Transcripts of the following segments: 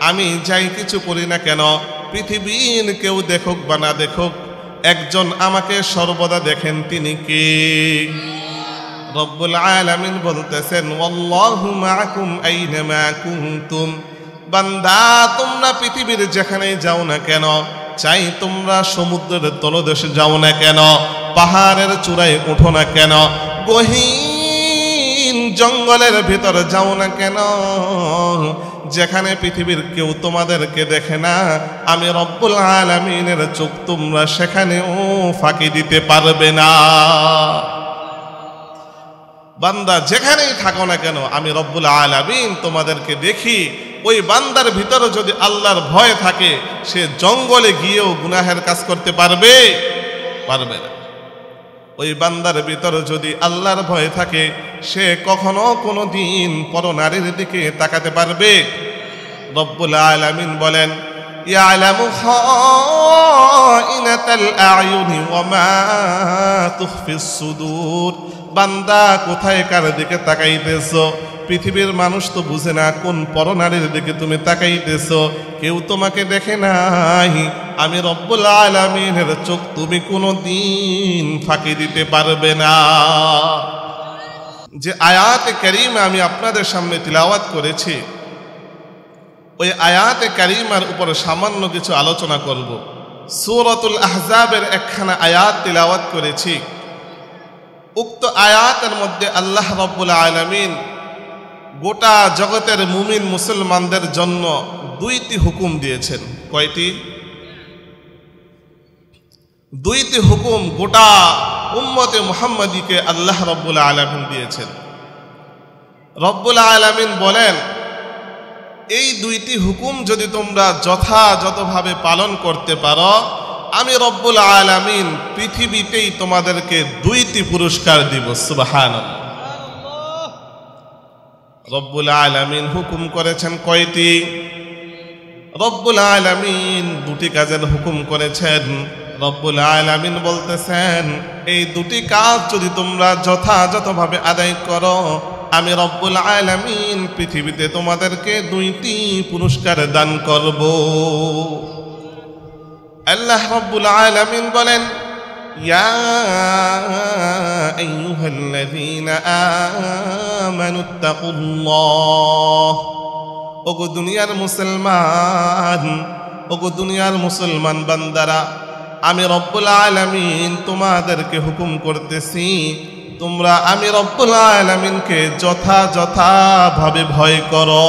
আমি যাই কিছু করি না কেন, পৃথিবীর কেউ দেখুক বা না দেখুক, একজন আমাকে সর্বদা দেখেন, তিনি কে? রব্বুল আলামিন বলতেছেন, ওয়াল্লাহু মাআকুম আইনামা কুনতুম। বান্দা, তোমরা পৃথিবীর যেখানেই যাও না কেন, চাই তোমরা সমুদ্রের তলদেশে যাও না কেন, পাহাড়ের চূড়ায় ওঠো না কেন, গহীন জঙ্গলের ভিতরে যাও না কেন, যেখানে পৃথিবীর কেউ তোমাদেরকে দেখে না, আমি রব্বুল আলামিনের চোখ তোমরা সেখানেও ফাঁকি দিতে পারবে না। বান্দা যেখানেই থাকো না কেন, আমি রব্বুল আলামিন তোমাদেরকে দেখি। ওই বান্দার ভিতরে যদি আল্লাহর ভয় থাকে, সে জঙ্গলে গিয়েও গুনাহের কাজ করতে পারবে? পারবে না। ওই বান্দার ভিতরে যদি আল্লাহর ভয় থাকে, সে কখনো কোনো দিন পরনারীর দিকে তাকাতে পারবে? রব্বুল আলামিন বলেন, ইয়ালামু খাইনাতাল আয়ুনি ওয়া মা তুখফিস সুদূর। বান্দা, কোথায় কার দিকে তাকাইতেছো? পৃথিবীর মানুষ তো বুঝে না কোন পরনারীর দিকে তুমি তাকাইতেছো, কেউ তোমাকে দেখে নাই। আমি রব্বুল আলামিনের চোখ তুমি কোনো দিন ফাঁকি দিতে পারবে না। যে আয়াতে কারিমা আমি আপনাদের সামনে তিলাওয়াত করেছি, ওই আয়াতে কারিমার উপরে সামান্য কিছু আলোচনা করব। সূরাতুল আহজাবের একখানা আয়াত তিলাওয়াত করেছি। উক্ত আয়াতের মধ্যে আল্লাহ রব্বুল আলামিন গোটা জগতের মুমিন মুসলমানদের জন্য দুইটি হুকুম দিয়েছেন। কয়টি? দুইটি হুকুম গোটা উম্মতে মুহাম্মাদীকে আল্লাহ রব্বুল আলামিন দিয়েছেন। রব্বুল আলামিন বলেন, এই দুইটি হুকুম যদি তোমরা যথাযথভাবে পালন করতে পারো, আমি রব্বুল আলামিন পৃথিবীতেই তোমাদেরকে দুইটি পুরস্কার দিব। সুবহানাল্লাহ। রব্বুল আলামিন হুকুম করেছেন কয়টি? রব্বুল আলামিন দুটি কাজের হুকুম করেছেন। রব্বুল আলামিন বলতেছেন, এই দুটি কাজ যদি তোমরা যথাযথভাবে আদায় করো, আমি রব্বুল আলামিন পৃথিবীতে তোমাদেরকে দুইটি পুরস্কার দান করব। আল্লাহ রব্বুল আলামিন বলেন, ইয়া আইয়ুহাল্লাযীনা আমানুত্তাকুল্লাহ। ওগো দুনিয়ার মুসলমান, ওগো দুনিয়ার মুসলমান বান্দারা, আমি রব্বুল আলামিন তোমাদেরকে হুকুম করতেছি, তোমরা আমি রব্বুল আলামিনকে যথাযথভাবে ভয় করো।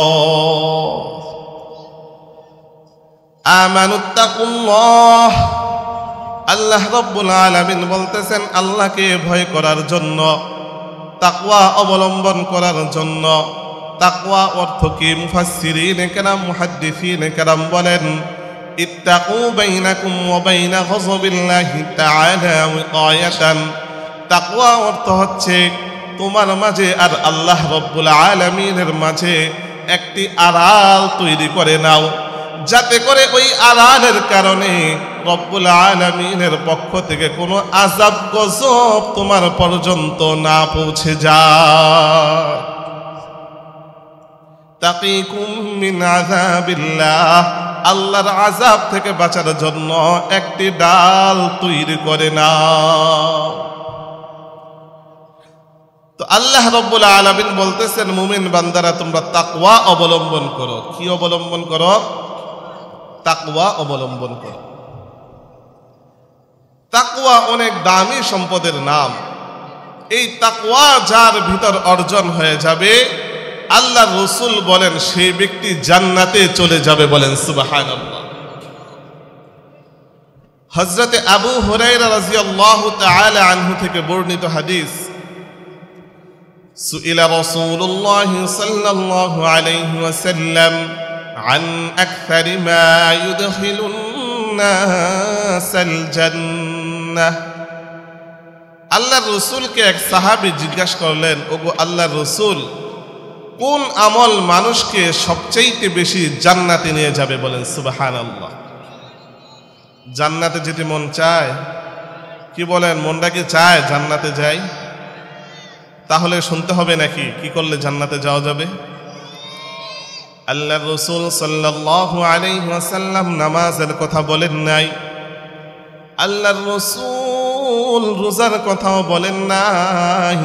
আমানুত্তাকুল্লাহ। আল্লাহ রব্বুল আলামিন বলতেছেন, আল্লাহকে ভয় করার জন্য, তাকওয়া অবলম্বন করার জন্য। তাকওয়া অর্থ কি? মুফাসসিরিন কেরাম, মুহাদ্দিসিন কেরাম বলেন, ইত্তাকু বাইনাকুম ওয়া বাইনা গযবিল্লাহি তাআলা ওয়াকায়াতান। তাকওয়া অর্থ হচ্ছে তোমার মাঝে আর আল্লাহ রব্বুল আলামিনের মাঝে একটি আড়াল তৈরি করে নাও, যাতে করে ওই আড়ালের কারণে রব্বুল আলামিনের পক্ষ থেকে কোনো আযাব গজব তোমার পর্যন্ত না পৌঁছে যায়। তাকিকুম মিন আযাবিল্লাহ। আল্লাহর আযাব থেকে বাঁচার জন্য একটি ডাল তৈরি করে নাও। তো আল্লাহ রব্বুল আলামিন বলতেছেন, মুমিন বান্দারা তোমরা তাকওয়া অবলম্বন করো। কি অবলম্বন করো? তাকওয়া অবলম্বন করো। তাকওয়া অনেক দামি সম্পদের নাম। এই তাকওয়া যার ভিতর অর্জন হয়ে যাবে, আল্লাহ রাসূল বলেন সেই ব্যক্তি জান্নাতে চলে যাবে। বলেন সুবহানাল্লাহ। হযরতে আবু হুরায়রা রাদিয়াল্লাহু তাআলা আনহু থেকে বর্ণিত হাদিস, সুইলা রাসূলুল্লাহ সাল্লাল্লাহু আলাইহি ওয়াসাল্লাম আন আকসারি মা ইউদখিলুন নাসাল জান্নাহ। আল্লাহর রাসূলকে এক সাহাবী জিজ্ঞাসা করলেন, ওগো আল্লাহর রাসূল, কোন আমল মানুষকে সবচেয়ে বেশি জান্নাতে নিয়ে যাবে? বলেন সুবহানাল্লাহ। জান্নাতে যেতে মন চায়? কি বলেন, মনটা কি চায় জান্নাতে যাই? তাহলে শুনতে হবে নাকি কি করলে জান্নাতে যাওয়া যাবে? আল্লাহর রাসূল সাল্লাল্লাহু আলাইহি ওয়াসাল্লাম নামাজের কথা বলেন নাই, আল্লাহর রাসূল রোজার কথাও বলেন নাই,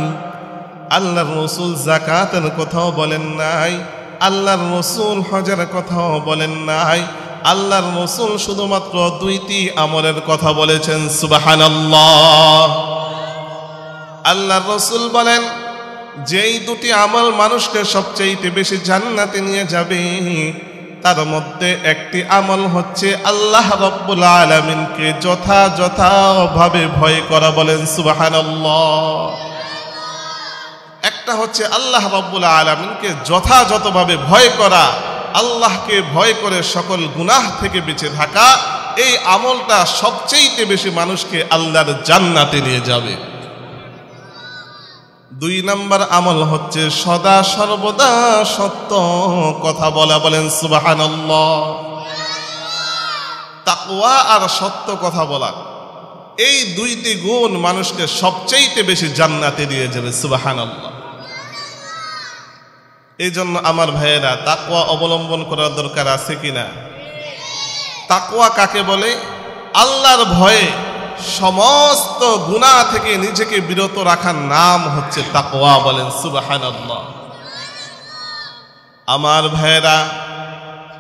আল্লাহর রাসূল যাকাতের কথাও বলেন নাই, আল্লাহর রাসূল হজের কথাও বলেন নাই। আল্লাহর রাসূল শুধুমাত্র দুইটি আমলের কথা বলেছেন। সুবহানাল্লাহ। আল্লাহর রাসূল বলেন, যেই দুটি আমল মানুষকে সবচেয়ে বেশি জান্নাতে নিয়ে যাবে, তার মধ্যে একটি আমল হচ্ছে আল্লাহ রাব্বুল আলামিনকে যথাযথভাবে ভয় করা। বলেন সুবহানাল্লাহ। একটা হচ্ছে আল্লাহ রাব্বুল আলামিনকে যথাযথভাবে ভয় করা, আল্লাহকে ভয় করে সকল গুনাহ থেকে বেঁচে থাকা। এই আমলটা সবচেয়ে বেশি মানুষকে আল্লাহর জান্নাতে নিয়ে যাবে। 2 নম্বর আমল হচ্ছে সদা সর্বদা সত্য কথা বলা। বলেন সুবহানাল্লাহ। তাকওয়া আর সত্য কথা বলা, এই দুইটি গুণ মানুষকে সবচেয়ে বেশি জান্নাতে নিয়ে যাবে। সুবহানাল্লাহ। এই জন্য আমার ভাইয়েরা, তাকওয়া অবলম্বন করার দরকার আছে কিনা? তাকওয়া কাকে বলে? আল্লাহর ভয়ে সমস্ত গুনাহ থেকে নিজেকে বিরত রাখার নাম হচ্ছে তাকওয়া। বলেন সুবহানাল্লাহ। আমার ভাইয়েরা,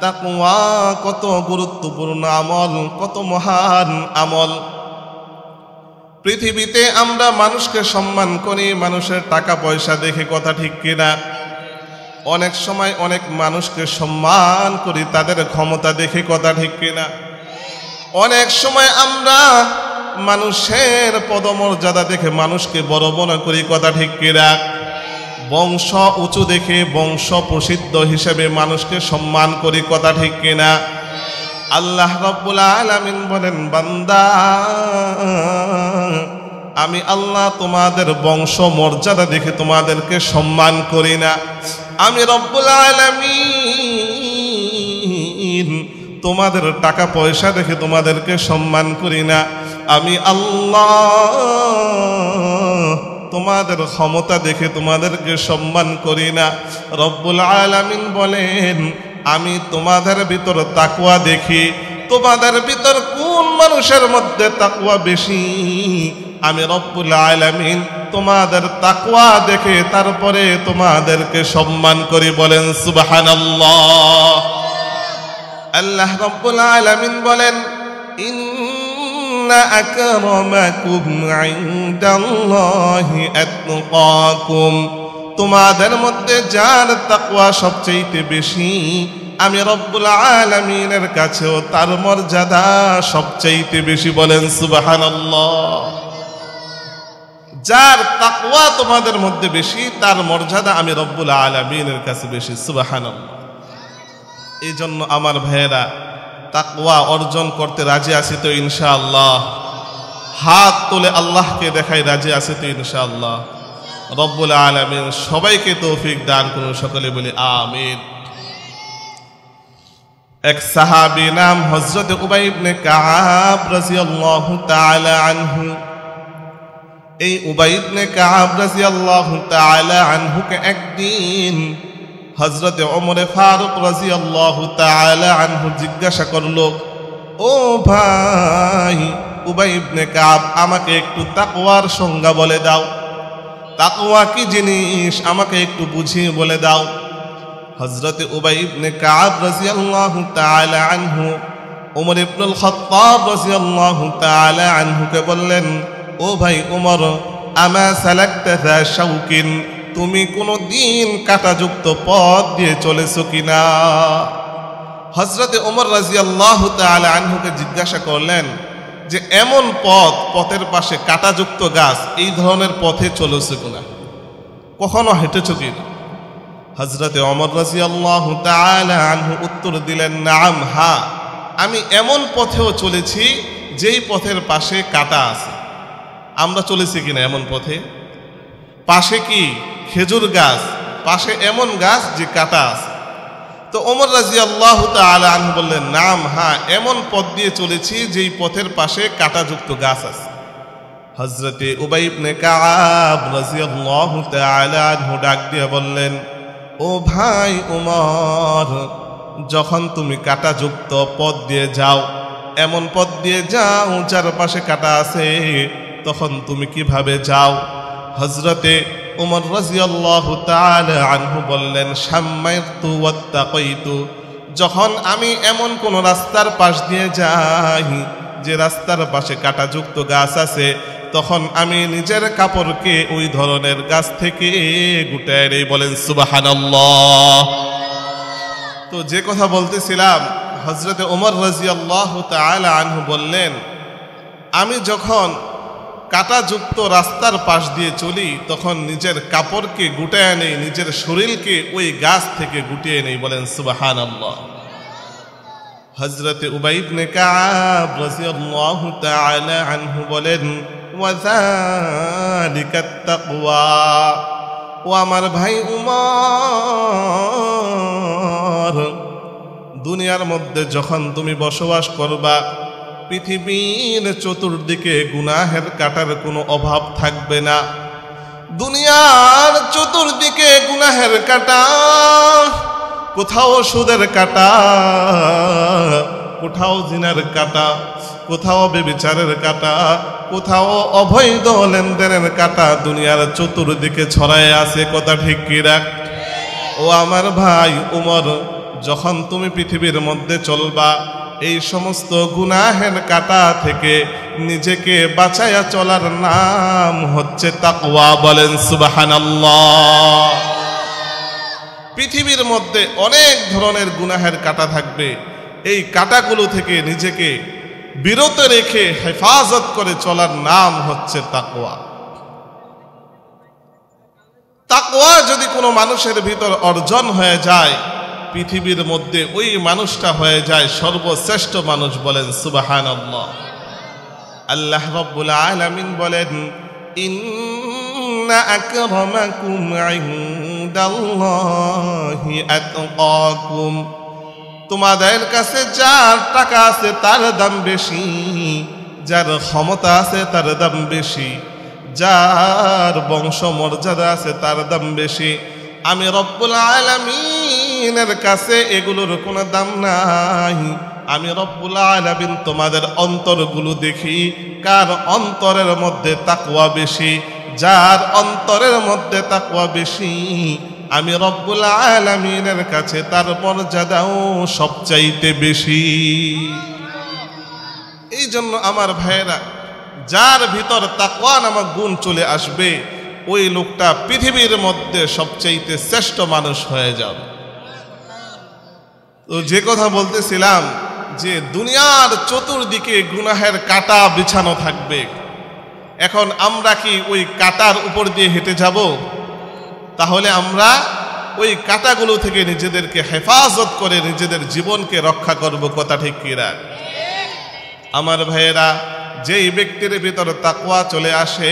তাকওয়া কত গুরুত্বপূর্ণ আমল, কত মহান আমল। পৃথিবীতে আমরা মানুষকে সম্মান করি মানুষের টাকা পয়সা দেখে, কথা ঠিক কিনা? অনেক সময় অনেক মানুষকে সম্মান করি তাদের ক্ষমতা দেখে, কথা ঠিক কিনা? অনেক সময় আমরা মানুষের পদমর্যাদা দেখে মানুষকে বড় মনে করি, কথা ঠিক কিনা? বংশ উঁচু দেখে, বংশ প্রসিদ্ধ হিসেবে মানুষকে সম্মান করি, কথা ঠিক কিনা? আল্লাহ রাব্বুল আলামিন বলেন, বান্দা, আমি আল্লাহ তোমাদের বংশ মর্যাদা দেখে তোমাদেরকে সম্মান করি না। আমি রব্বুল আলামিন তোমাদের টাকা পয়সা দেখে তোমাদেরকে সম্মান করি না। আমি আল্লাহ তোমাদের ক্ষমতা দেখে তোমাদেরকে সম্মান করি না। রব্বুল আলামিন বলেন, আমি তোমাদের ভিতর তাকওয়া দেখি। তোমাদের ভিতর কোন মানুষের মধ্যে তাকওয়া বেশি, আমি রব্বুল আলামিন তোমাদের তাকওয়া দেখে তারপরে তোমাদেরকে সম্মান করি। বলেন সুবহানাল্লাহ। আল্লাহ রাব্বুল আলামিন বলেন, ইন্না আকরামাকুম ইনদাল্লাহি আতকাকুম। তোমাদের মধ্যে যার তাকওয়া সবচেয়ে বেশি, আমি রব্বুল আলামিনের কাছেও তার মর্যাদা সবচেয়ে বেশি। বলেন সুবহানাল্লাহ। যার তাকওয়া তোমাদের মধ্যে বেশি, তার মর্যাদা আমি রব্বুল আলামিনের কাছে বেশি। সুবহানাল্লাহ। এই জন্য আমার ভাইয়েরা, তাকওয়া অর্জন করতে রাজি আছি তো ইনশাআল্লাহ? হাত তুলে আল্লাহকে দেখাই রাজি আছি তো ইনশাআল্লাহ? রব্বুল আলামিন সবাইকে তৌফিক দান করুন। সকলে বলি আমিন। এক সাহাবী নাম হযরত উবাই ইবনে কাব রাদিয়াল্লাহু তাআলা আনহু। এই উবাই ইবনে কাব রাদিয়াল্লাহু তাআলা আনহুকে একদিন হযরত ওমর ফারুক রাদিয়াল্লাহু তাআলা আনহু জিজ্ঞাসা করলো, ও ভাই উবাই ইবনে কাব, আমাকে একটু তাকওয়ার সংজ্ঞা বলে দাও। তাকওয়া কি জিনিস আমাকে একটু বুঝিয়ে বলে দাও। হযরত উবাই ইবনে কাব রাদিয়াল্লাহু তাআলা আনহু ওমর ইবনুল খাত্তাব রাদিয়াল্লাহু তাআলা আনহুকে বললেন, ও ভাই ওমর, আমা সালাকতা যা শাউকিন, তুমি কোনো দিন কাঁটাযুক্ত পথ দিয়ে চলেছো কিনা? হযরত ওমর রাদিয়াল্লাহু তাআলা আনহুকে জিজ্ঞাসা করলেন যে এমন পথের পাশে কাঁটাযুক্ত গাছ, এই ধরনের পথে চলেছো কিনা, কখনো হেঁটেছো কিনা? হযরত ওমর রাদিয়াল্লাহু তাআলা আনহু উত্তর দিলেন, নাম, হ্যাঁ, আমি এমন পথেও চলেছি যেই পথের পাশে কাঁটা আছে। আমরা চলেছি কিনা এমন পথে? পাশে কি খেজুর গাছ, পাশে এমন গাছ যে কাঁটা আছে। তো ওমর রাদিয়াল্লাহু তাআলা আনহু বললেন, নাম, হ্যাঁ, এমন পথ দিয়ে চলেছি যেই পথের পাশে কাঁটাযুক্ত গাছ আছে। হযরতে উবাই ইবনে কাব রাদিয়াল্লাহু তাআলা আনহু ডাক দিয়ে বললেন, ও ভাই উমর, যখন তুমি কাঁটাযুক্ত পথ দিয়ে যাও, এমন পথ দিয়ে যাও যার পাশে কাঁটা আছে, তখন তুমি কিভাবে যাও? হযরতে উমর রাদিয়াল্লাহু তাআলা আনহু বললেন, শাম্মাইতু ওয়াত্তাকাইতু, যখন আমি এমন কোন রাস্তার পাশ দিয়ে যাই যে রাস্তার পাশে কাঁটাযুক্ত গাছ আছে, তখন আমি নিজের কাপড়কে ওই ধরনের গাছ থেকে গুটায় নেই। বলেন সুবহানাল্লাহ। তো যে কথা বলতেছিলাম, হযরতে ওমর রাদিয়াল্লাহু তাআলা আনহু বললেন, আমি যখন কাঁটাযুক্ত রাস্তার পাশ দিয়ে চলি তখন নিজের কাপড়কে গুটায় নেই, নিজের শরীরকে ওই গাছ থেকে গুটিয়ে নেই। বলেন সুবহানাল্লাহ। হযরতে উবাই ইবনে কাব রাদিয়াল্লাহু তাআলা আনহু বলেন, ওয়া যালিকাত তাকওয়া। ও আমার ভাই উমর, দুনিয়ার মধ্যে যখন তুমি বসবাস করবা, পৃথিবীর চতুর্দিকে গুনাহের কাঁটার কোনো অভাব থাকবে না। দুনিয়ার চতুর্দিকে গুনাহের কাঁটা, কোথাও সুদের কাঁটা, কোথাও জিনার কাঁটা, কোথাও ব্যভিচারের কাঁটা, কোথাও অবৈধ লেনদেনের কাঁটা দুনিয়ার চতুর্দিকে ছড়ায় আছে। কথা ঠিক কি রাখ? ও আমার ভাই উমর, যখন তুমি পৃথিবীর মধ্যে চলবা, এই সমস্ত গুনাহের কাঁটা থেকে নিজেকে বাঁচায়া চলার নাম হচ্ছে তাকওয়া। বলেন সুবহানাল্লাহ। পৃথিবীর মধ্যে অনেক ধরনের গুনাহের কাঁটা থাকবে, এই কাঁটাগুলো থেকে নিজেকে বিরত রেখে হেফাজত করে চলার নাম হচ্ছে তাকওয়া। তাকওয়া যদি কোনো মানুষের ভিতর অর্জন হয়ে যায়, পৃথিবীর মধ্যে ওই মানুষটা হয়ে যায় সর্বশ্রেষ্ঠ মানুষ। বলেন সুবহানাল্লাহ। আল্লাহ রাব্বুল আলামিন বলেন, ইন্না আকরামাকুম ইনদাল্লাহি আতকাকুম, তোমাদের কাছে যার টাকা আছে তার দাম বেশি, যার ক্ষমতা আছে তার দাম বেশি, যার বংশ মর্যাদা আছে তার দাম বেশি। আমি রব্বুল আলামিনের কাছে এগুলোর কোনো দাম নাই। আমি রব্বুল আলামিন তোমাদের অন্তরগুলো দেখি, কার অন্তরের মধ্যে তাকওয়া বেশি। যার অন্তরের মধ্যে তাকওয়া বেশি, আমি রব্বুল আলামিনের কাছে তার মর্যাদাও সবচাইতে বেশি। এই জন্য আমার ভাইয়েরা, যার ভিতর তাকওয়া নামক গুণ চলে আসবে, ওই লোকটা পৃথিবীর মধ্যে সবচাইতে শ্রেষ্ঠ মানুষ হয়ে যাবে। তো যে কথা বলতেছিলাম, যে দুনিয়ার চতুর্দিকে গুনাহের কাঁটা বিছানো থাকবে। এখন আমরা কি ওই কাঁটার উপর দিয়ে হেঁটে যাব? তাহলে আমরা ওই কাঁটাগুলো থেকে নিজেদেরকে হেফাজত করে নিজেদের জীবনকে রক্ষা করব। কথা ঠিক কি রাখ? আমার ভাইয়েরা, যেই ব্যক্তির ভিতর তাকওয়া চলে আসে,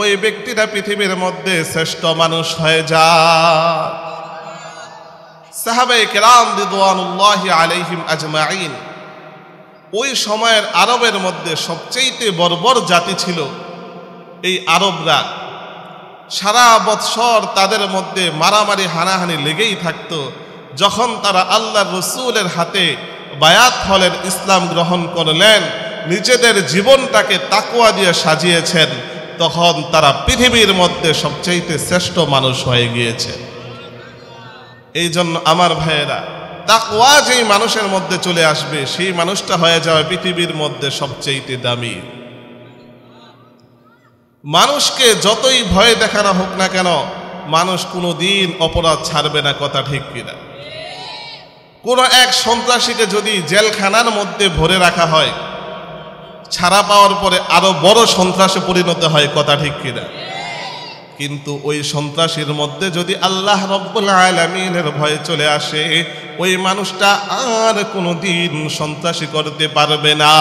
ওই ব্যক্তিটা পৃথিবীর মধ্যে শ্রেষ্ঠ মানুষ হয়ে যায়। সাহাবায়ে কেরাম রিদওয়ানুল্লাহি আলাইহিম আজমাইন, ওই সময়ের আরবের মধ্যে সবচেয়ে বর্বর জাতি ছিল এই আরবরা। সারা বৎসর তাদের মধ্যে মারামারি হানাহানি লেগেই থাকত। যখন তারা আল্লাহর রাসূলের হাতে বায়াত হলেন, ইসলাম গ্রহণ করলেন, নিজেদের জীবনটাকে তাকওয়া দিয়ে সাজিয়েছেন, তখন তারা পৃথিবীর মধ্যে সবচেয়ে শ্রেষ্ঠ মানুষ হয়ে গিয়েছে। এই জন্য আমার ভাইয়েরা, তাকওয়া যেই মানুষের মধ্যে চলে আসবে, সেই মানুষটা হয়ে যাবে পৃথিবীর মধ্যে সবচেয়ে দামি। মানুষকে যতই ভয় দেখানো হোক না কেন, মানুষ কোনোদিন অপরাধ ছাড়বে না। কথা ঠিক কিনা? কোন এক সন্ত্রাসীকে যদি জেলখানার মধ্যে ভরে রাখা হয়, ছাড়া পাওয়ার পরে আরো বড় সন্ত্রাসে পরিণত হয়। কথা ঠিক কিনা? কিন্তু ওই সন্ত্রাসীর মধ্যে যদি আল্লাহ রব্বুল আলামিনের ভয় চলে আসে, ওই মানুষটা আর কোনোদিন সন্ত্রাসী করতে পারবে না।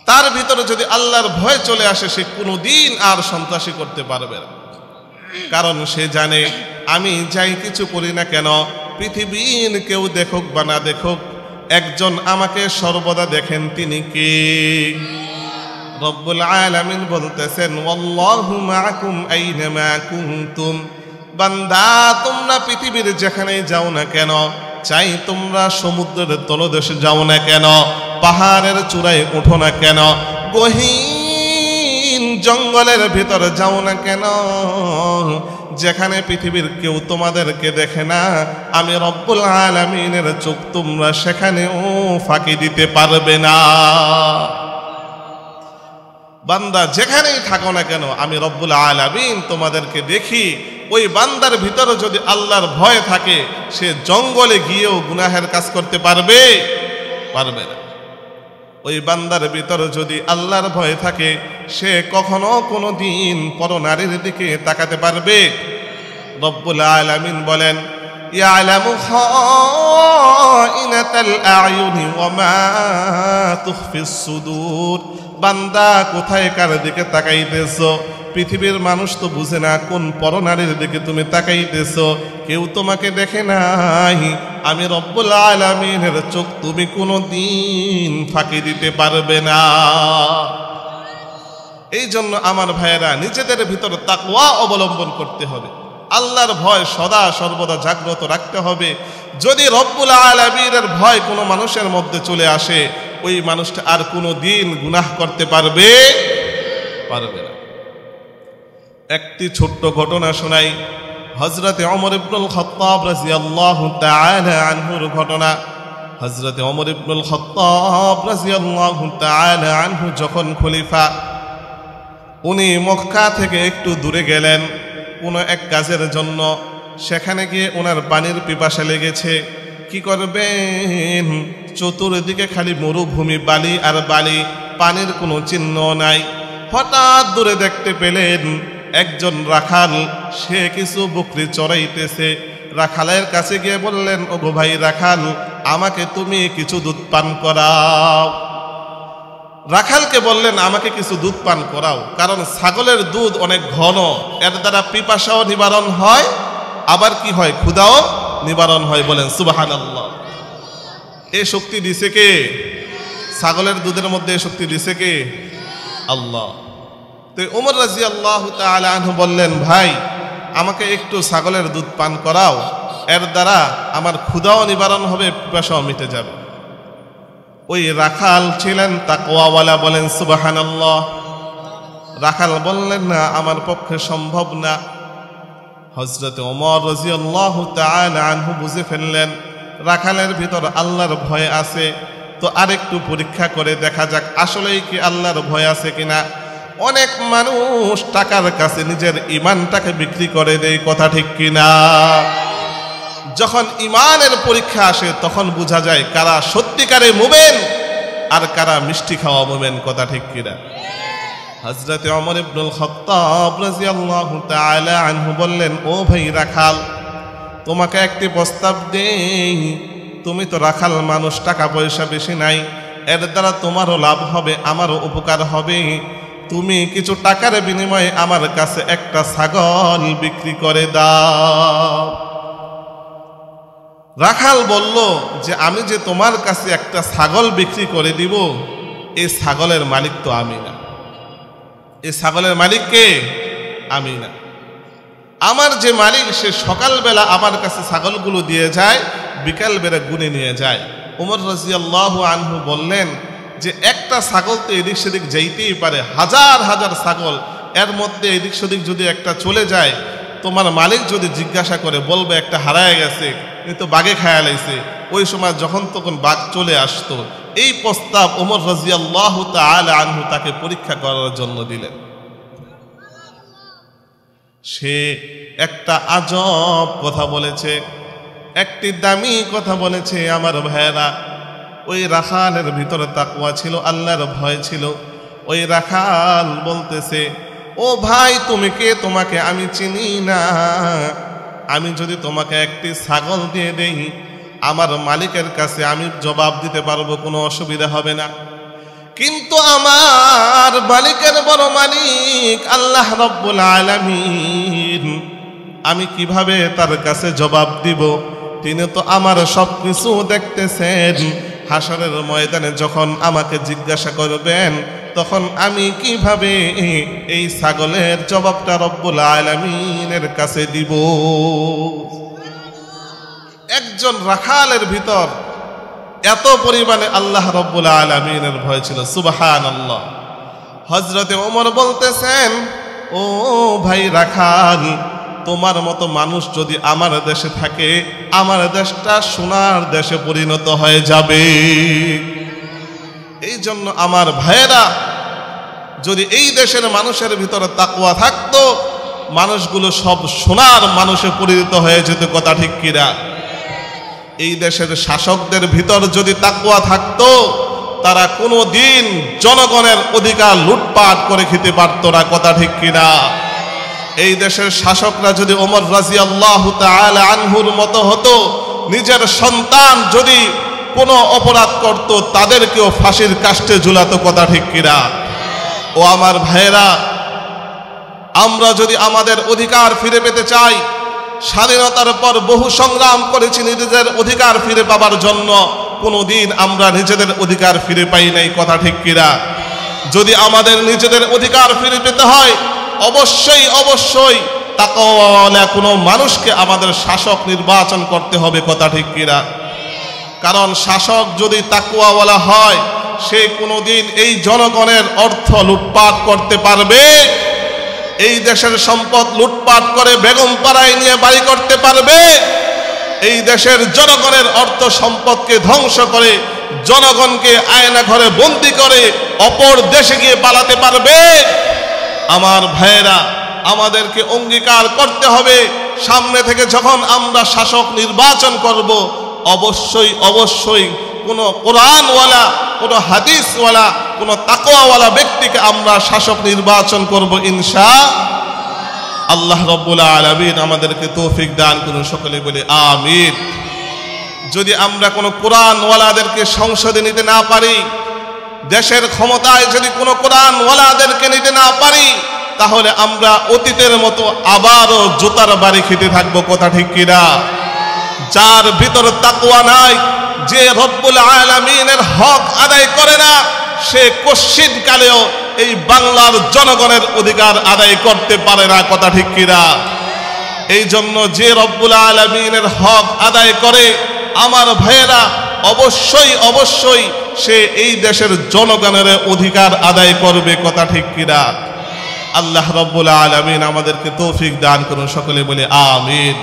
তার ভিতরে যদি আল্লাহর ভয় চলে আসে, সে কোনোদিন আর সন্ত্রাসী করতে পারবে না। কারণ সে জানে, আমি যাই কিছু করি না কেন, পৃথিবীর কেউ দেখুক বা না দেখুক, একজন আমাকে সর্বদা দেখেন, তিনি কে? রব্বুল আলামিন বলতেছেন, ওয়াল্লাহু মাআকুম আইনামা কুনতুম, বান্দা তোমরা পৃথিবীর যেখানেই যাও না কেন, চাই তোমরা সমুদ্রের তলদেশে যাও না কেন, পাহাড়ের চূড়ায় ওঠো না কেন, গহীন জঙ্গলের ভিতর যাও না কেন, যেখানে পৃথিবীর কেউ তোমাদেরকে দেখে না, আমি রব্বুল আলামিনের চোখ তোমরা সেখানেও ফাঁকি দিতে পারবে না। বান্দা যেখানেই থাকো না কেন, আমি রব্বুল আলামিন তোমাদেরকে দেখি। ওই বান্দার ভিতরে যদি আল্লাহর ভয় থাকে, সে জঙ্গলে গিয়েও গুনাহের কাজ করতে পারবে না। ওই বান্দার ভিতরে যদি আল্লাহর ভয় থাকে, সে কখনো কোনো দিন পরনারীর দিকে তাকাতে পারবে? রব্বুল আলামিন বলেন, ইয়ালামু খাইনাতাল আয়ুনি ওয়া মা তুখফিস সুদূর। বান্দা কোথায় কার দিকে তাকাইতেছো? পৃথিবীর মানুষ তো বুঝে না কোন পরনারীর দিকে তুমি তাকাইতেছো, কেউ তোমাকে দেখে নাই। আমি রব্বুল আলামিনের চোখ তুমি কোনো দিন ফাঁকি দিতে পারবে না। এই জন্য আমার ভাইয়েরা, নিজেদের ভিতর তাকওয়া অবলম্বন করতে হবে, আল্লাহর ভয় সদা সর্বদা জাগ্রত রাখতে হবে। যদি রব্বুল আলামিনের ভয় কোনো মানুষের মধ্যে চলে আসে, ওই মানুষটা আর কোনো দিন গুনাহ করতে পারবে না। একটি ছোট্ট ঘটনা শোনাই, হযরতে ওমর ইবনুল খাত্তাব রাদিয়াল্লাহু তাআলা আনহুর ঘটনা। হযরতে ওমর ইবনুল খাত্তাব রাদিয়াল্লাহু তাআলা আনহু যখন খলিফা, উনি মক্কা থেকে একটু দূরে গেলেন কোনো এক কাজের জন্য। সেখানে গিয়ে ওনার পানির পিপাসা লেগেছে। কি করবেন? চতুর্দিকে খালি মরুভূমি, বালি আর বালি, পানির কোনো চিহ্ন নাই। হঠাৎ দূরে দেখতে পেলেন একজন রাখাল, সে কিছু বকরি চড়াইতেছে। রাখালের কাছে গিয়ে বললেন, ওগো ভাই রাখাল, আমাকে তুমি কিছু দুধ পান করাও। রাখালকে বললেন, আমাকে কিছু দুধ পান করাও, কারণ ছাগলের দুধ অনেক ঘন, এর দ্বারা পিপাসাও নিবারণ হয়, আবার কি হয়, ক্ষুধাও নিবারণ হয়। বলেন সুবহানাল্লাহ। এই শক্তি দিছে কে? ছাগলের দুধের মধ্যে এই শক্তি দিছে কে? আল্লাহ। তো ওমর রাদিয়াল্লাহু তাআলা আনহু বললেন, ভাই আমাকে একটু ছাগলের দুধ পান করাও, এর দ্বারা আমার ক্ষুধাও নিবারণ হবে, পিপাসাও মিটে যাবে। ওই রাখাল ছিলেন তাকওয়াওয়ালা। বলেন সুবহানাল্লাহ। রাখাল বললেন, না, আমার পক্ষে সম্ভব না। হযরতে ওমর রাদিয়াল্লাহু তাআলা আনহু বুঝে ফেললেন রাখালের ভিতর আল্লাহর ভয় আছে, তো আরেকটু পরীক্ষা করে দেখা যাক আসলেই কি আল্লাহর ভয় আছে কিনা। অনেক মানুষ টাকার কাছে নিজের ঈমানটাকে বিক্রি করে দেয়, কথা ঠিক কিনা? যখন ঈমানের পরীক্ষা আসে তখন বোঝা যায় কারা সত্যিকারে মুমিন আর কারা মিষ্টি খাওয়া মুমিন, কথা ঠিক কিনা? হযরতে ওমর ইবনুল খাত্তাব রাদিয়াল্লাহু তাআলা আনহু বললেন, ও ভাই রাখাল, তোমাকে একটি প্রস্তাব দেই। তুমি তো রাখাল মানুষ, টাকা পয়সা বেশি নাই, এর দ্বারা তোমারও লাভ হবে, আমারও উপকার হবে। তুমি কিছু টাকার বিনিময়ে আমার কাছে একটা ছাগল বিক্রি করে দাও। রাখাল বলল যে, আমি যে তোমার কাছে একটা ছাগল বিক্রি করে দিব, এই ছাগলের মালিক তো আমি না। এই ছাগলের মালিক কে? আমি না। আমার যে মালিক, সে সকালবেলা আমার কাছে ছাগলগুলো দিয়ে যায়, বিকালবেলা গুনে নিয়ে যায়। ওমর রাদিয়াল্লাহু আনহু বললেন যে, একটা ছাগল তো এদিক সেদিক যাইতেই পারে, হাজার হাজার ছাগল, এর মধ্যে এদিক সেদিক যদি একটা চলে যায়, তোমার মালিক যদি জিজ্ঞাসা করে বলবে একটা হারায় গেছে, কিন্তু বাঘে খায়া লাইছে। ওই সময় যখন তখন বাঘ চলে আসতো। এই প্রস্তাব ওমর রাদিয়াল্লাহু তাআলা আনহু তাকে পরীক্ষা করার জন্য দিলেন। সে একটা আজব কথা বলেছে, একটি দামি কথা বলেছে। আমার ভাইয়েরা, ওই রাখালের ভিতরে তাকওয়া ছিল, আল্লাহর ভয় ছিল। ওই রাখাল বলতেছে, ও ভাই তুমি কে? তোমাকে আমি চিনি না। আমি যদি তোমাকে একটি ছাগল দিয়ে দেই, আমার মালিকের কাছে আমি জবাব দিতে পারবো, কোনো অসুবিধা হবে না। কিন্তু আমার মালিকের বড় মালিক আল্লাহ রব্বুল আলামিন, আমি কিভাবে তার কাছে জবাব দিব? তিনি তো আমার সবকিছু দেখতেছেন। হাসরের ময়দানে যখন আমাকে জিজ্ঞাসা করবেন, তখন আমি কিভাবে এই ছাগলের জবাবটা রব্বুল আলামিনের কাছে দিব? একজন রাখালের ভিতর এত পরিমাণে আল্লাহ রব্বুল আলামিনের ভয় ছিল, সুবহানাল্লাহ। হযরতে ওমর বলতেছেন, ও ভাই রাখাল, তোমার মতো মানুষ যদি আমার দেশে থাকে, আমার দেশটা সোনার দেশে পরিণত হয়ে যাবে। এই জন্য আমার ভাইয়েরা, যদি এই দেশের মানুষের ভিতরে তাকওয়া থাকতো, মানুষগুলো সব সোনার মানুষে পরিণত হয়ে যেত, কথা ঠিক কিনা? এই দেশের শাসকদের ভিতর যদি তাকওয়া থাকতো, তারা কোনো দিন জনগণের অধিকার লুটপাট করে খেতে পারতো না, কথা ঠিক কিনা? এই দেশের শাসকরা যদি ওমর রাদিয়াল্লাহু তাআলা আনহুর মতো হতো, নিজের সন্তান যদি কোনো অপরাধ করত, তাদেরকেও ফাঁসির কাস্টে ঝুলাতো, কথা ঠিক কিনা? ও আমার ভাইয়েরা, আমরা যদি আমাদের অধিকার ফিরে পেতে চাই, স্বাধীনতার পর বহু সংগ্রাম করেছি নিজেদের অধিকার ফিরে পাবার জন্য, কোনোদিন আমরা নিজেদের অধিকার ফিরে পাই নাই, কথা ঠিক কিনা? যদি আমাদের নিজেদের অধিকার ফিরে পেতে হয়, অবশ্যই অবশ্যই তাকওয়াওয়ালা কোনো মানুষকে আমাদের শাসক নির্বাচন করতে হবে, কথা ঠিক কিনা? কারণ শাসক যদি তাকওয়াওয়ালা হয়, সে কোনোদিন এই জনগণের অর্থ লুটপাট করতে পারবে, এই দেশের সম্পদ লুটপাট করে বেগম পাড়ায় নিয়ে বাড়ি করতে পারবে, এই দেশের জনগণের অর্থ সম্পদকে ধ্বংস করে জনগণকে আয়না ঘরে বন্দি করে অপর দেশে গিয়ে পালাতে পারবে? আমার ভাইয়েরা, আমাদেরকে অঙ্গীকার করতে হবে, সামনে থেকে যখন আমরা শাসক নির্বাচন করব, অবশ্যই অবশ্যই কোনো কোরআনওয়ালা, কোনো হাদিসওয়ালা, কোনো তাকওয়াওয়ালা ব্যক্তিকে আমরা শাসক নির্বাচন করব ইনশাআল্লাহ। আল্লাহ রাব্বুল আলামিন আমাদেরকে তৌফিক দান করুন, সকলে বলি আমিন। যদি আমরা কোনো কোরআনওয়ালাদেরকে সংসদে নিতে না পারি, দেশের ক্ষমতায় যদি কোনো কোরআনওয়ালাদেরকে নিতে না পারি, তাহলে আমরা অতীতের মতো আবারও জুতার বাড়ি খেতে থাকবো, কথা ঠিক কিনা? যার ভিতর তাকওয়া নাই, যে রব্বুল আলামিনের হক আদায় করে না, সে কশিন কালেও এই বাংলার জনগণের অধিকার আদায় করতে পারে না, কথা ঠিক কিনা? এই জন্য যে রব্বুল আলামিনের হক আদায় করে, আমার ভাইয়েরা, অবশ্যই অবশ্যই সে এই দেশের জনগণের অধিকার আদায় করবে, কথা ঠিক কিনা? আল্লাহ রাব্বুল আলামিন আমাদেরকে তৌফিক দান করুন, সকলে বলে আমিন।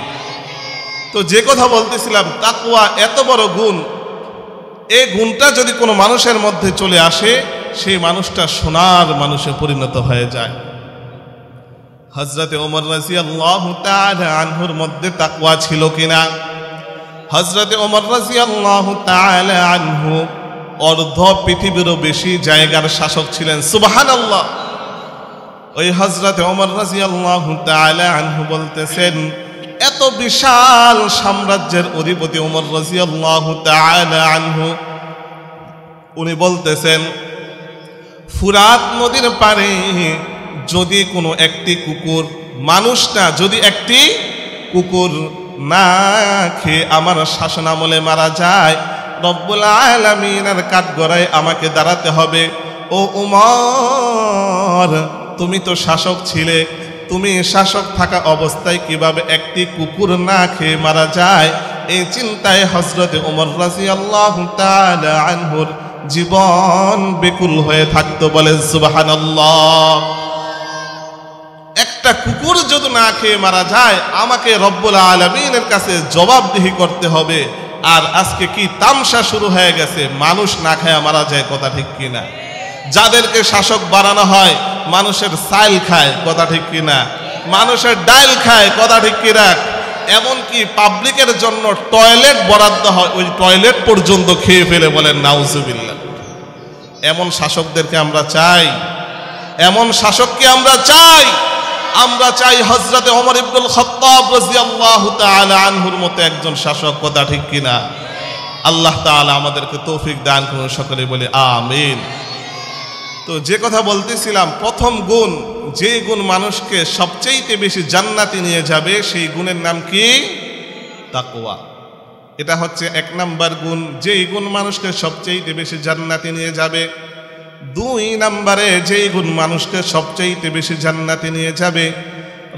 তো যে কথা বলতেছিলাম, তাকওয়া এত বড় গুণ, এই গুণটা যদি কোনো মানুষের মধ্যে চলে আসে, সেই মানুষটা সোনার মানুষে পরিণত হয়ে যায়। হযরতে ওমর রাদিয়াল্লাহু তাআলা আনহুর মধ্যে তাকওয়া ছিল কিনা? হযরতে ওমর রাদিয়াল্লাহু তাআলা আনহু অর্ধ পৃথিবীরও বেশি জায়গার শাসক ছিলেন, সুবহানাল্লাহ। ওই হযরতে ওমর রাদিয়াল্লাহু তাআলা আনহু বলতেছেন, এত বিশাল সাম্রাজ্যের অধিপতি ওমর রাদিয়াল্লাহু তাআলা আনহু, উনি বলতেছেন, ফুরাত নদীর পারে যদি কোনো একটি কুকুর, মানুষটা যদি একটি কুকুর না খেয়ে আমার শাসনামলে মারা যায়, রব্বুল আলামিনের কাঠগড়ায় আমাকে দাঁড়াতে হবে। ও উমর, তুমি তো শাসক ছিলে, তুমি শাসক থাকা অবস্থায় কিভাবে একটি কুকুর না খেয়ে মারা যায়? এই চিন্তায় হযরতে ওমর রাদিয়াল্লাহু তাআলা আনহুর জীবন বেকুল হয়ে থাকতো, বলেন সুবহানাল্লাহ। একটা কুকুর যদি না খেয়ে মারা যায়, আমাকে রব্বুল আলামিনের কাছে জবাবদিহি করতে হবে। আর আজকে কি তামসা শুরু হয়ে গেছে, মানুষ না খায় মারা যায়, কথা ঠিক কিনা? যাদেরকে শাসক বানানো হয়, মানুষের চাল খায়, কথা ঠিক কিনা? মানুষের ডাল খায়, কথা ঠিক কিনা? এমনকি পাবলিকের জন্য টয়লেট বরাদ্দ হয়, ওই টয়লেট পর্যন্ত খেয়ে ফেলে, বলেন নাউজুবিল্লাহ। এমন শাসকদেরকে আমরা চাই? এমন শাসককে আমরা চাই? আমরা চাই হযরতে ওমর ইবনুল খাত্তাব রাদিয়াল্লাহু তাআলা আনহুর মতো একজন শাসক, কথা ঠিক কিনা? আল্লাহ তাআলা আমাদেরকে তৌফিক দান করুন, সকলে বলে আমিন। তো যে কথা বলতেছিলাম, প্রথম গুণ, যে গুণ মানুষকে সবচেয়ে বেশি জান্নাতে নিয়ে যাবে, সেই গুণের নাম কি? তাকওয়া। এটা হচ্ছে এক নাম্বার গুণ, যেই গুণ মানুষকে সবচেয়ে বেশি জান্নাতে নিয়ে যাবে। দুই নম্বরে যেই গুণ মানুষকে সবচাইতে বেশি জান্নাতে নিয়ে যাবে,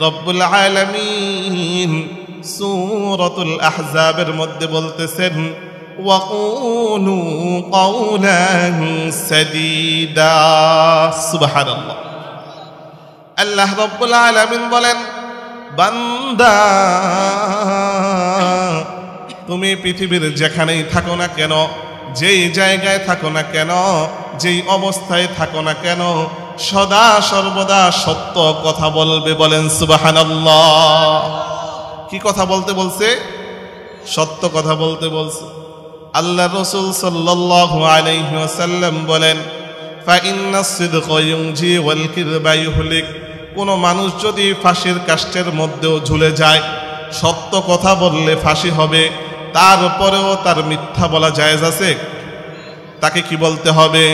রব্বুল আলামিন সূরাতুল আহজাবের মধ্যে বলতেছেন, ওয়াকুলু কাওলান সাদীদা। সুবহানাল্লাহ। আল্লাহ রব্বুল আলামিন বলেন, বান্দা তুমি পৃথিবীর যেখানেই থাকো না কেন, যেই জায়গায় থাকো না কেন, যেই অবস্থায় থাকো না কেন, সদা সর্বদা সত্য কথা বলবে। বলেন সুবহানাল্লাহ। কি কথা বলতে বলছে? সত্য কথা বলতে বলছে। আল্লাহ রাসূল সাল্লাল্লাহু আলাইহি ওয়াসাল্লাম বলেন, ফাইন্নাস সিদকা ইউনজি ওয়াল কিযবা ইউহলিক। কোন মানুষ যদি ফাঁসির কাষ্ঠের মধ্যেও ঝুলে যায়, সত্য কথা বললে ফাঁসি হবে, তারপরেও তার মিথ্যা বলা জায়েজ আছে? তাকে কি বলতে হবে?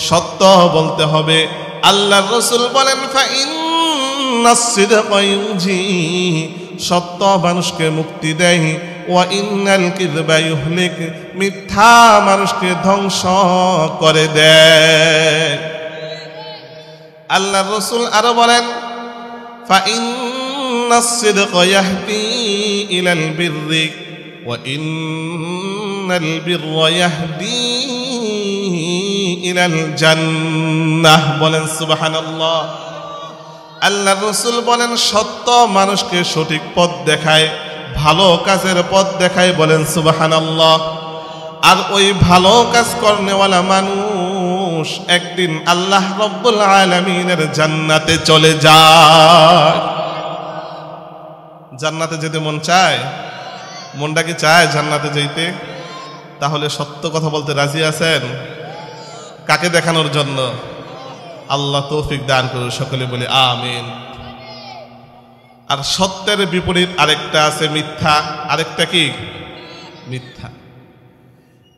সত্য বলতে হবে। আল্লাহর রাসূল বলেন, ফাইন্নাস সিদকা ইউনজি, সত্য মানুষকে মুক্তি দেয়, ওয়া ইন্নাল কিযবা ইউহলিক, মিথ্যা মানুষকে ধ্বংস করে দেয়। আল্লাহর রাসূল আরো বলেন, ফাইন্নাস সিদকা ইয়াহদি ইলাল বিররি ওয়া ইন্নাল বিররা ইয়াহদি ইলাল জান্নাহ। বলেন সুবহানাল্লাহ। আল্লাহর রাসূল বলেন, সত্য মানুষকে সঠিক পথ দেখায়, ভালো কাজের পথ দেখায়। বলেন সুবহানাল্লাহ। আর ওই ভালো কাজ করনেওয়ালা মানুষ একদিন আল্লাহ রব্বুল আলামিনের জান্নাতে চলে যায়। জান্নাতে যেতে মন চায়? মনটা কি চায় জান্নাতে যাইতে? তাহলে সত্য কথা বলতে রাজি আছেন? কাকে দেখানোর জন্য? আল্লাহ তৌফিক দান করুন, সকলে বলি আমিন। আর সত্যের বিপরীত আরেকটা আছে মিথ্যা। আরেকটা কি? মিথ্যা।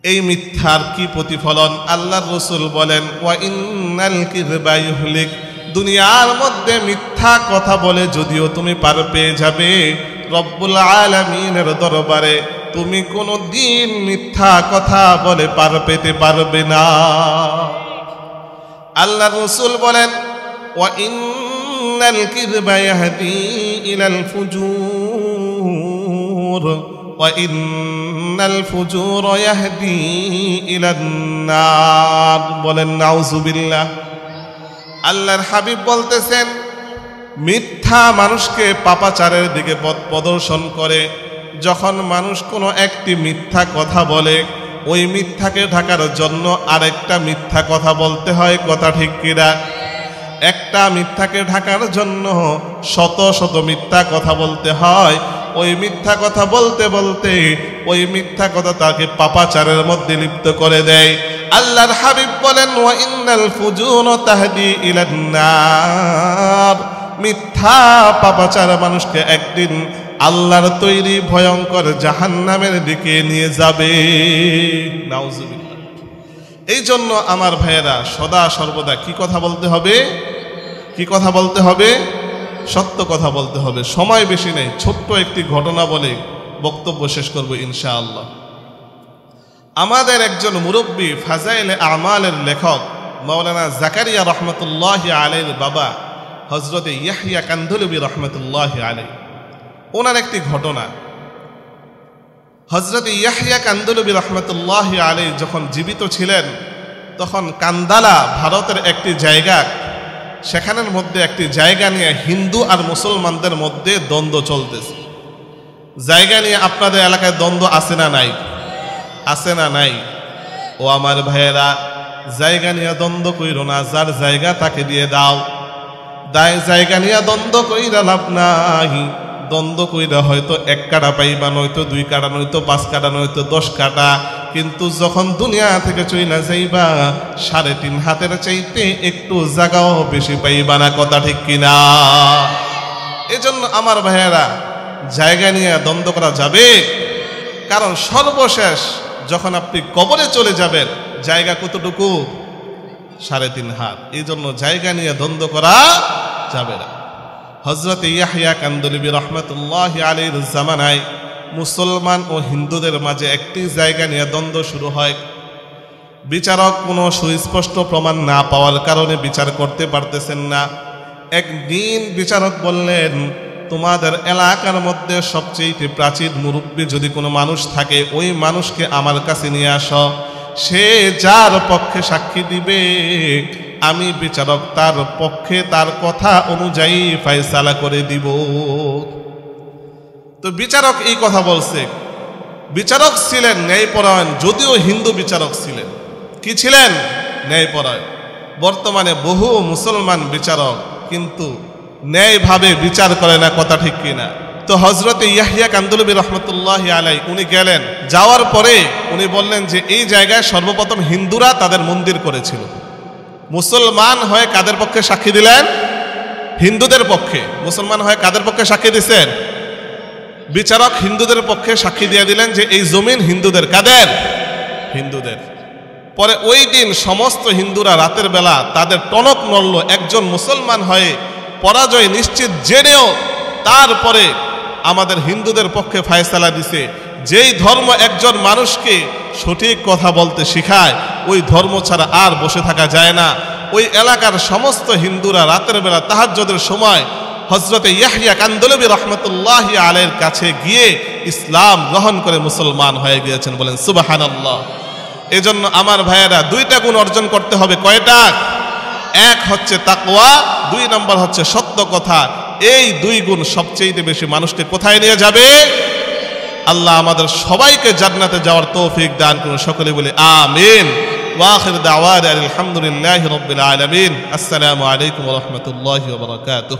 এই মিথ্যার কি প্রতিফলন? আল্লাহর রাসূল বলেন, ওয়া ইন্নাল কিযবা ইউহলিক, দুনিয়ার মধ্যে মিথ্যা কথা বলে যদিও তুমি পার পেয়ে যাবে, রব্বুল আলামিনের দরবারে তুমি কোনো দিন মিথ্যা কথা বলে পার পেতে পারবে না। আল্লাহর রাসূল বলেন, ওয়া ইন্নাল কিযবা ইয়াহদি ইলাল ফুজুর ওয়া ইন্নাল ফুজুরা ইয়াহদি ইলান নার। বলেন নাউযুবিল্লাহ। আল্লাহর হাবিব বলতেছেন, মিথ্যা মানুষকে পাপাচারের দিকে পথ প্রদর্শন করে। যখন মানুষ কোনো একটি মিথ্যা কথা বলে, ওই মিথ্যাকে ঢাকার জন্য আরেকটা মিথ্যা কথা বলতে হয়। কথা ঠিক কিনা? একটা মিথ্যাকে ঢাকার জন্য শত শত মিথ্যা কথা বলতে হয়। ওই মিথ্যা কথা বলতে বলতে ওই মিথ্যা কথা তাকে পাপাচারের মধ্যে লিপ্ত করে দেয়। আল্লাহর হাবিব বলেন, ওয়া ইন্নাল ফুজুরা তাহদি ইলান নার, মিথ্যা পাপাচার মানুষকে একদিন আল্লাহর তৈরি ভয়ঙ্কর জাহান্নামের দিকে নিয়ে যাবে। নাউযুবিল্লাহ। এই জন্য আমার ভাইয়েরা, সদা সর্বদা কি কথা বলতে হবে? কি কথা বলতে হবে? সত্য কথা বলতে হবে। সময় বেশি নেই, ছোট্ট একটি ঘটনা বলে বক্তব্য শেষ করব ইনশাআল্লাহ। আমাদের একজন মুরব্বী, ফাজাইলে আমালের লেখক মাওলানা জাকারিয়া রহমতুল্লাহি আলাইহির বাবা হযরতে ইয়াহইয়া কান্ধলবী রহমতুল্লাহি আলাইহি, ওনার একটি ঘটনা। হযরতে ইয়াহইয়া কান্ধলবী রহমতুল্লাহি আলাইহি যখন জীবিত ছিলেন, তখন কান্দালা ভারতের একটি জায়গা, সেখানের মধ্যে একটি জায়গা নিয়ে হিন্দু আর মুসলমানদের মধ্যে দ্বন্দ্ব চলতেছে। জায়গা নিয়ে আপনাদের এলাকায় দ্বন্দ্ব আছে না নাই? আছে না নাই? ও আমার ভাইয়েরা, জায়গা নিয়ে দ্বন্দ্ব কইরো না, যার জায়গা তাকে দিয়ে দাও। জায়গা নিয়ে দ্বন্দ্ব কইরা লাভ নাই। দ্বন্দ্ব কইরা হয়তো 1 কাঠা পাইবা, নয়তো 2 কাঠা, নয়তো 5 কাঠা, নয়তো 10 কাঠা, কিন্তু যখন দুনিয়া থেকে চইলা যাইবা 3.5 হাতের চাইতে একটু জায়গাও বেশি পাইবা না। কথা ঠিক কিনা? এজন্য আমার ভাইয়েরা, জায়গা নিয়ে দ্বন্দ্ব করা যাবে? কারণ সর্বশেষ যখন আপনি কবরে চলে যাবেন, জায়গা কতটুকু? 3.5 হাত। এই জন্য জায়গা নিয়ে দ্বন্দ্ব করা যাবে না। হযরত ইয়াহইয়া কান্ধলবী রহমতুল্লাহি আলাইহির জামানায় মুসলমান ও হিন্দুদের মাঝে একটি জায়গা নিয়ে দ্বন্দ্ব শুরু হয়। বিচারক কোনো সুস্পষ্ট প্রমাণ না পাওয়ার কারণে বিচার করতে পারতেছেন না। একদিন বিচারক বললেন, তোমাদের এলাকার মধ্যে সবচেয়ে প্রাচীন মুরব্বী যদি কোনো মানুষ থাকে, ওই মানুষকে আমার কাছে নিয়ে আসো। সে যার পক্ষে সাক্ষী দিবে, আমি বিচারক তার পক্ষে তার কথা অনুযায়ী ফয়সালা করে দিব। তো বিচারক এই কথা বলছে। বিচারক ছিলেন ন্যায়পরায়ণ, যদিও হিন্দু বিচারক ছিলেন। কি ছিলেন? ন্যায়পরায়ণ। বর্তমানে বহু মুসলমান বিচারক কিন্তু ন্যায়ভাবে বিচার করে না, কথা ঠিক কিনা? তো হযরতে ইয়াহইয়া কান্দলবী রহমতুল্লাহি আলাইহি উনি গেলেন, যাওয়ার পরে উনি বললেন যে এই জায়গায় সর্বপ্রথম হিন্দুরা তাদের মন্দির করেছিল। মুসলমান হয়ে কাদের পক্ষে সাক্ষী দিলেন? হিন্দুদের পক্ষে। মুসলমান হয়ে কাদের পক্ষে সাক্ষী দিচ্ছেন? বিচারক হিন্দুদের পক্ষে সাক্ষী দিয়ে দিলেন যে এই জমিন হিন্দুদের। কাদের? হিন্দুদের। পরে ওই দিন সমস্ত হিন্দুরা রাতের বেলা তাদের টনক নড়ল, একজন মুসলমান হয়ে পরাজয় নিশ্চিত জেনেও তারপরে আমাদের হিন্দুদের পক্ষে ফয়সালা দিছে। যেই ধর্ম একজন মানুষকে সঠিক কথা বলতে শিখায়, ওই ধর্ম ছাড়া আর বসে থাকা যায় না। ওই এলাকার সমস্ত হিন্দুরা রাতের বেলা তাহাজ্জুদের সময় হযরতে ইয়াহইয়া কান্দলবী রহমতুল্লাহি আলাইহির কাছে গিয়ে ইসলাম গ্রহণ করে মুসলমান হয়ে গিয়েছেন। বলেন সুবহানাল্লাহ। এজন্য আমার ভাইয়েরা দুইটা গুণ অর্জন করতে হবে। কয়টা? এক হচ্ছে তাকওয়া, 2 নম্বর হচ্ছে সত্য কথা। এই 2 গুণ সবচেয়ে বেশি মানুষকে কোথায় নিয়ে যাবে? আল্লাহ আমাদের সবাইকে জান্নাতে যাওয়ার তৌফিক দান করুন। সকলে বলে আমিন। ওয়া আখির দাওয়ানা আলহামদুলিল্লাহি রাব্বিল আলামিন। আসসালামু আলাইকুম ওয়া রাহমাতুল্লাহি ওয়া বারাকাতুহু।